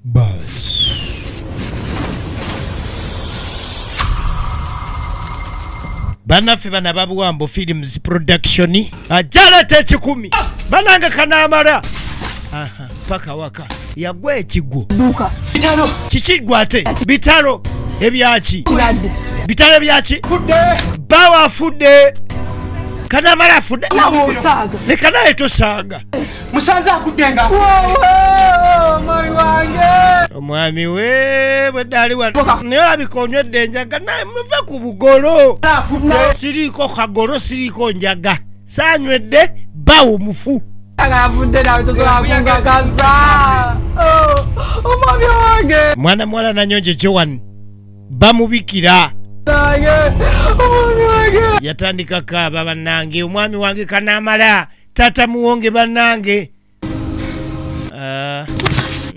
Buzz. Banafe bana babuwambo films production ajala tekikumi bananga kanamala paka waka yagwe ekigwo duka bitalo kikigwate bitalo ebyaki bitalo byaki fudde bawa fudde kanamala fudde namusaga lekana etosaga musanze akuddenga mwami wange omwami we bwedali wano naye olabika onywedde enjaga naye muve ku bugolo siriiko kagolo siriiko njaga saanywedde bawo mufu agavudde nawe tozakungagaza omwami wange mwana muwala nanyonje Joan bamubikira omwami wange yatandika kaaba bannange omwami wange kanamala tata muwonge bannange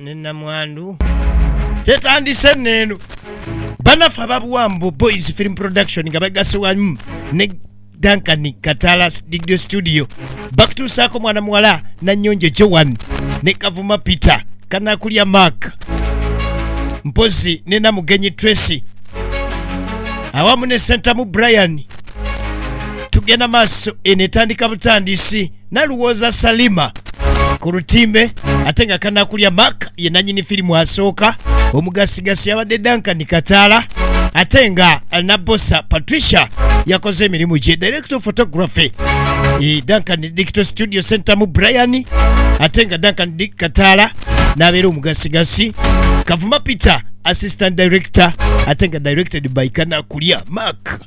nenamwandu tetandise neno banafa babuwambo boys film production nga bagase wamu ne Duncan Katala Digital Studio bakutuusaako mwana muwala nanyonje Joan ne Kavuma Peter Kanakulya Mark mpozi ne Namugenyi Tracy awamu ne Sentamu Brian tugenda maaso enetandika butandisi naluwooza Salima ku lutimbe ate nga Kanakulya Mark ye nanyini firimu asooka omugasigasi yabadde Duncan Katala ate nga Nabosa Patricia yakoze emirimu gye director photography Duncan Digital Studio Center mu Brian ate nga Duncan Katala n'abeera omugasigasi Kavuma Peter assistant director ate nga directed by Kanakulya Mark.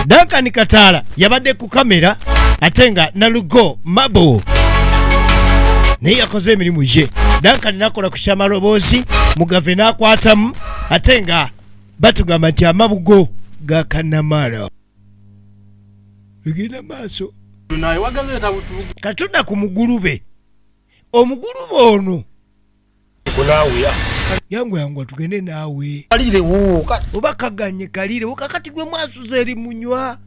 Duncan Katala yabadde ku kamera ate nga Nalugo Mabo naye yakoze emirimu gye. Duncan nakola ku kyamaloboozi mugave n'akwatamu ate nga batugamba nti amabugo ga Kanamala egenda maaso katunda ku mugulube omugulube ono yangu tugende naawe oba kaganye kalire wakakati gwe mwasuza eri munywa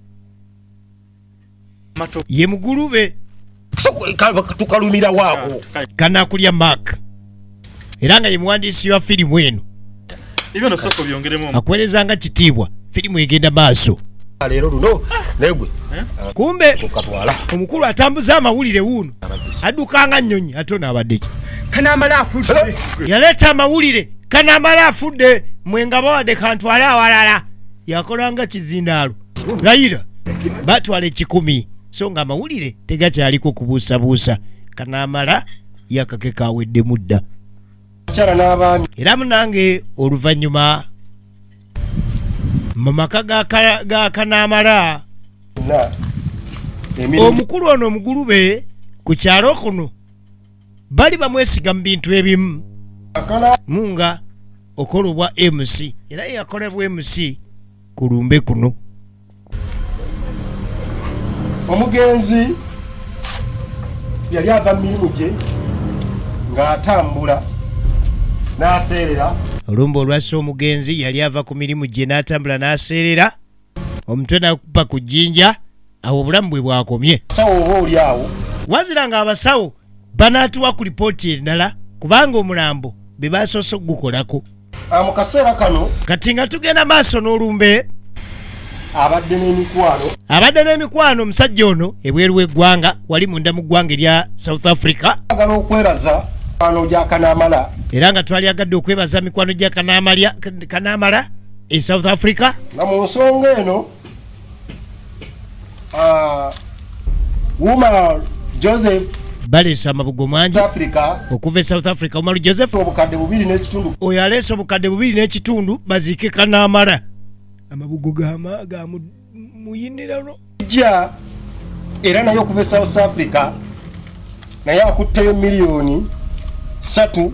ye mugulube tukalumira waako Kanakulya Mark era nga ye muwandiisi wa firimu eno akwerezanga kitiibwa firimu egenda maaso leero luno negwe kumbe omukulu atambuza amawulire wuuno addukanga nnyonyi ate naabadde kanamala afudde yaleeta amawulire Kanamala afudde mwenga bawadde kantwale awalala yakolanga kizindaalo layira batwala 10 so nga amawulire tegakyaliko kubuusabuusa Kanamala yakake kawedde mudda era munange oluvannyuma mu maka ga Kanamala omukulu ono omugulube ku kyalo kuno bali bamwesiga mu bintu ebimu munga okolobwa MC era yakolebwa MC ku lumbe kuno omugenzi yali ava mu mirimu gye ng'atambula n'aseerera olumba olwassa omugenzi yali ava ku mirimu gye n'atambula n'aseerera omutwe nakupa ku jjinja awo obulamu bwe bwakomye sawo oba oli awo wazira nga abasawo banaatuwa ku lipooti endala kubanga omulambo be basoose okugukolako mu kaseera kano kati nga tugenda maaso n'olumbe abadde n'emikwano omusajja ono ebweru w'eggwanga wali munda mu ggwanga erya South Africa agala okwebaza mikwano gya Kanamala era nga twali agadde okwebaza mikwano gya Kanamala e South Africa nga mu nsonga eno Umar Joseph baleese amabugo mangi Africa okuva e South Africa Umar Joseph obukadde 2.5 oyo aleese obukadde 2.5 baziike Kanamala amabugo ga muyinirano jja era naye okuva e South Africa naye akutteyo miliyoni 3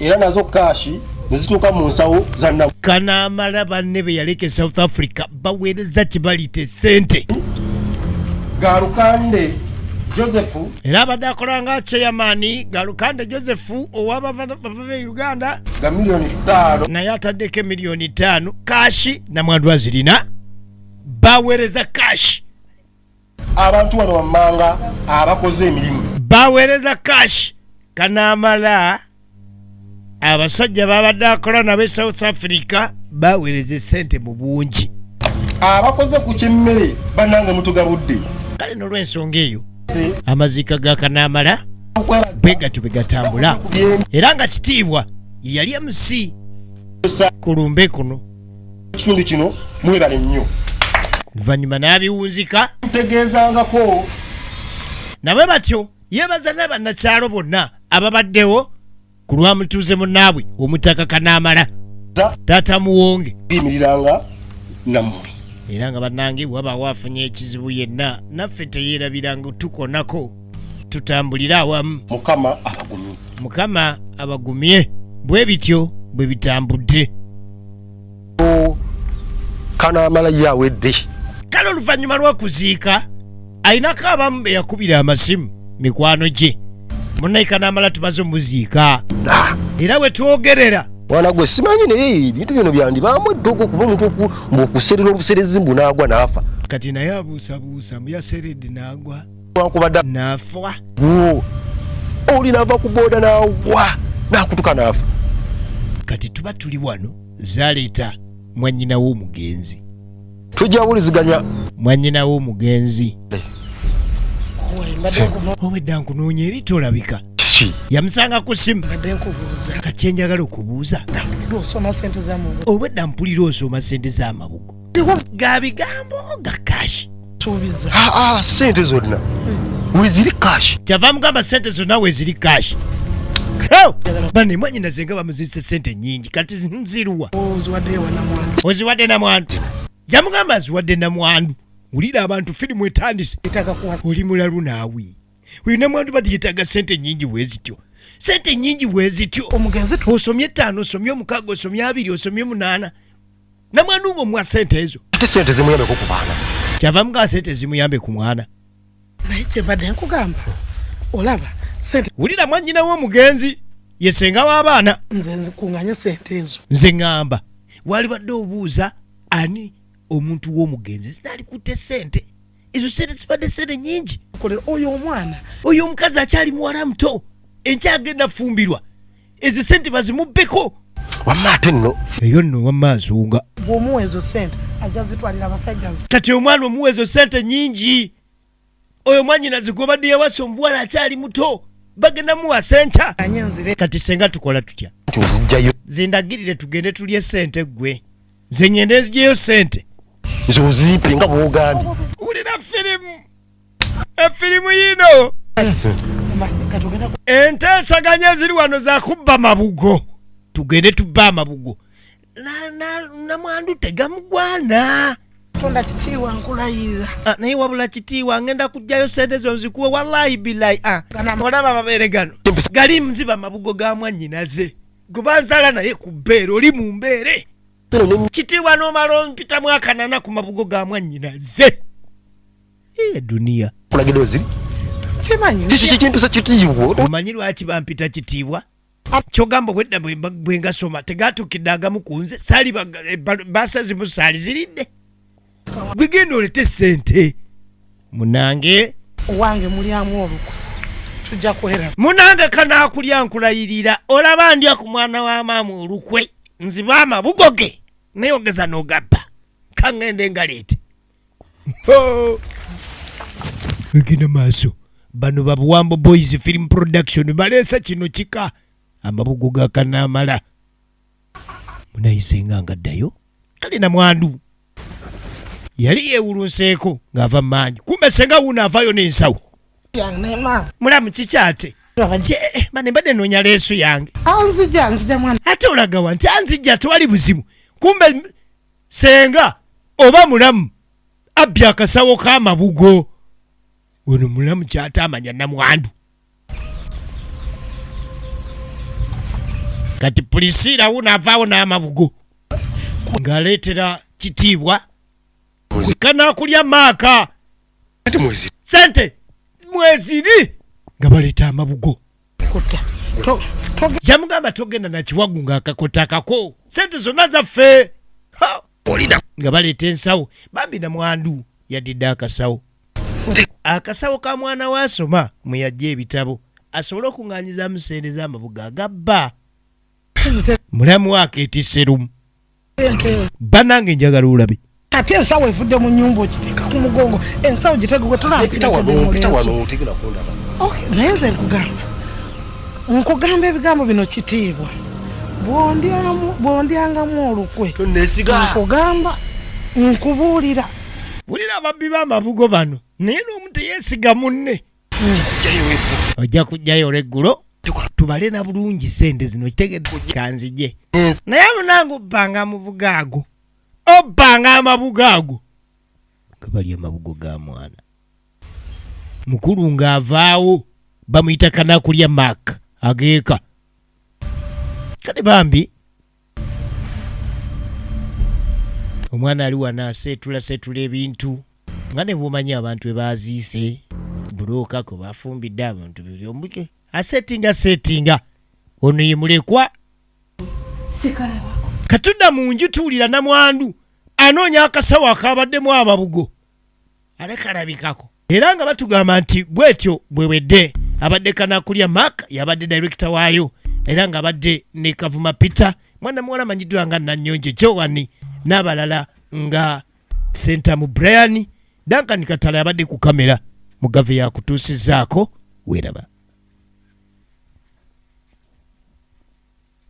era nazo kashi nezituuka mu nsawo zanna Kanamala banne be yaleka e South Africa baweereza kibalite sente Galukande Joseph era abadde akola nga chairman Galukande Joseph owabava e Uganda ga miliyoni 5 naye ataddeko miliyoni 5 kashi namwandu azirina baweereza kashi abantu wano wammanga abakoze emirimu baweereza kashi Kanamala abasajja babadde akola nabe South Africa baweereza sente mu bungi. Abakoze ku kyemmere bannange mutugabudde. Kale n'olw'ensonga eyo amaziika ga Kanaamala bwe gatyo bwe gatambula era nga kitiibwa ye yali MC ku lumbe kuno. Ekitundu kino mwebale nnyo. Luvannyuma n'abiwunzika tutegeezangako nawe batyo yeebaza n'abannakyalo bonna ababaddewo ku lwamutuuze munnaabwe omutaka Kanaamala taata Muwonge biyimiriranga nammwe. era nga bannange wabaawo afunye ekizibu yenna naffe teyeerabiranga tukonako tutambulire awamu. Mukama abagumye bwe bityo bwe bitambudde. Kanaamala yawedde. Kale oluvannyuma lw'okuziika ayinako abamu be yakubira amasimu mikwano gye. Munnaye Kanaamala tumaze omuziika era we twogerera Wana gwe simanyi naye ebintu bino byandibaamu eddogo kuba omuntu okuserera obuserezi mbu n'agwa n'afa. Kati naye abuusabuusa muyaseredde n'agwa wankubadde n'afa. Oli n'ava ku booda n'agwa n'akutuka n'afa. Kati tuba tuli wano zaleeta mwannyina w'omugenzi. Tujja buliziganya mwannyina w'omugenzi. Obwedda nkunoonya eri tolabika. Yamusanga ku simu. Kati njagala okubuuza. Obwedda mpulira osoma ssente z'amabugo. Ga bigambo ga kashi. Ssente zonna weziri kashi. Kyava mugamba ssente zonna weziri kashi. Bane mwannyina ze nga bamuzise ssente nnyingi kati nziruwa. Oziwadde namwandu. Yamugamba aziwadde namwandu. Wulira abantu firimu etandise. Oli mulalu naawe. Uyu namwandu bati yetaaga ssente nnyingi bwezityo. Ssente nnyingi bwezityo. Osomye 5, osomye 6, osomye 2, osomye 8. Namwandu ng'omuwa ssente ezo. Ate ssente zimuyambeko ku baana. Kyava mugamba ssente zimuyambe ku mwana. Naye kye mbadde nkugamba olaba ssente. Wulira mwannyina w'omugenzi ye ssenga w'abaana. Nze nzikuŋŋanya ssente ezo. Nze ŋŋamba wali badde obuuza ani omuntu w'omugenzi sinaalikutte ssente. Ezo ssente zibadde ssente nnyingi. Oyo omwana oyo omukazi akyali muwala muto enkyagenda fumbirwa ezo ssente bazimubbeko. Wamma ate nno eyo nno wamma nsonga. bw'omuwa ezo ssente ajja zitwalira abasajja. Kati omwana omuwa ezo ssente nnyingi. Oyo mwannyina zigobadde yawasa omuwala akyali muto bagenda muwa senca. Kati senga tukola tutya? ozijjayo. Zindagirire tugende tulye ssente gwe. Nze ngende nziggyeyo ssente. Ezo ozimpe nga bw'ogambye. Wulira firimu. Efirimu yino. Enteesaganya eziri wano za kubba mabugo. Tugende tubba amabugo. Namwandu tegamugwana. Tonda kitiibwa nkulayirira. Naye wabula kitiibwa ngenda kuggyayo ssente zo nzikuwe wallahi billahi. Olaba amabeere gano gali nziba mabugo ga mwannyinaze. Guba nsala naye ku bbeere oli mu mbeere. Kitiibwa n'omala ompitamu akanana ku mabugo ga mwannyinaze. Duniya. Kulagidde oziri? Kimanyi. Kiki kimpisa kitiibwa? Omanyi lwaki bampita kitiibwa? Kyogamba bwedda bwe ngasoma tegatukidde agamu ku nze saali baasa zimu saali ziridde. Gwe genda olete ssente. Munange. Owange mulyamu olukwe. Tujja kuhera. Munange kanaakulya nkulayirira olaba ndya ku mwana wa maama olukwe. Nziba amabugo ge. Neyogeza n'ogabba. Kangende ngaleete. Egina maaso. Bano Babuwambo Boys Film Production baleesa kino kika. Amabugo ga Kanaamala. Munayisenga ngaddayo. Kale namwandu. Yali yeewulunseeko ng'ava maanyi. Kumbe senga wuno avaayo n'ensawo. Mulamu kikyate. Mane mbadde noonya leesu yange. Anzija mwana. Ate olaga wa nti anzija tewali buzibu. Kumbe senga oba mulamu abbye akasawo k'amabugo. Ono mulamu kyate amanya namwandu. Kati Pulisira wuno avaawo n'amabugo. Ng'aleetera kitiibwa. Kanaakulya maaka. Sente mweziri nga baleeta amabugo. Yamugamba togenda na kiwagu ng'akakota akako. Sente zonna zaffe. Olina nga baleeta ensawo. Bambi namwandu yadidde akasawo. Akasawo ka mwana wasoma mwe yajja ebitabo asobole okuŋŋaanyizaamu ssente z'amabugo agabba. mulamu wake etiserumu ente banange njagala olabe ate ensawo evudde mu nyumba okiteeka ku mugongo ensawo gitegugo pita wano otegera kundaba. Okay, naye nze nkugamba ebigambo bino kitiibwa bwondyangamu olukwe tonesiga nkugamba nkubuulira bulira ababbi b'amabugo bano naye n'omu teyeesiga munne ojja kujjayo olweggulo tubale na bulungi sente zino kitegedde kanzije naye munange obbanga amabuga ago obbanga amabuga ago nga bali amabugo ga mwana mukulu ng'avaawo bamuyita kanakulya mak ageeka kale bambi omwana ali wana aseetula ebintu nga ne bwomanyi abantu ebaziise bulookako bafumbidde abantu biri omuke aseetinga ono ye mulekwa katudda mu nju tuwulira namwandu anoonya akasawo akabaddemu amabugo alekalabikako era nga batugamba nti bwetyo bwewedde abadde kanakulya mak yabadde director waayo era nga abadde ne Kavuma Peter mwana muwala manyiddwa nga Nanyonje Jowani n'abalala nga Sentamu Brian Duncan Katala yabadde ku kamera mugave yakutuusizaako weeraba.